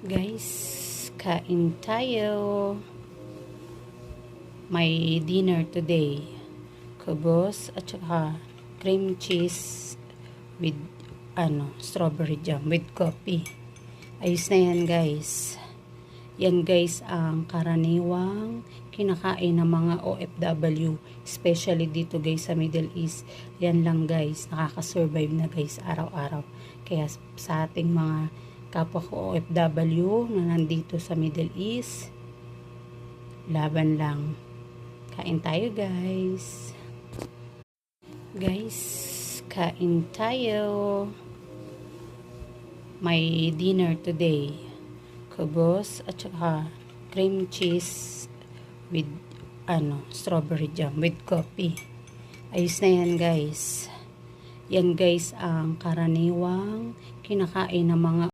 Guys, kain tayo. May dinner today. Kubos at saka cream cheese with strawberry jam with coffee. Ayos na yan, guys. Yan, guys, ang karaniwang kinakain ng mga OFW, especially dito, guys, sa Middle East. Yan lang, guys, nakaka-survive na, guys, araw-araw. Kaya sa ating mga kapwa ko OFW na nandito sa Middle East, laban lang. Kain tayo, guys. Guys, kain tayo. May dinner today. Kubos at saka cream cheese with strawberry jam with coffee. Ayos na yan, guys. Yan, guys, ang karaniwang kinakain ng mga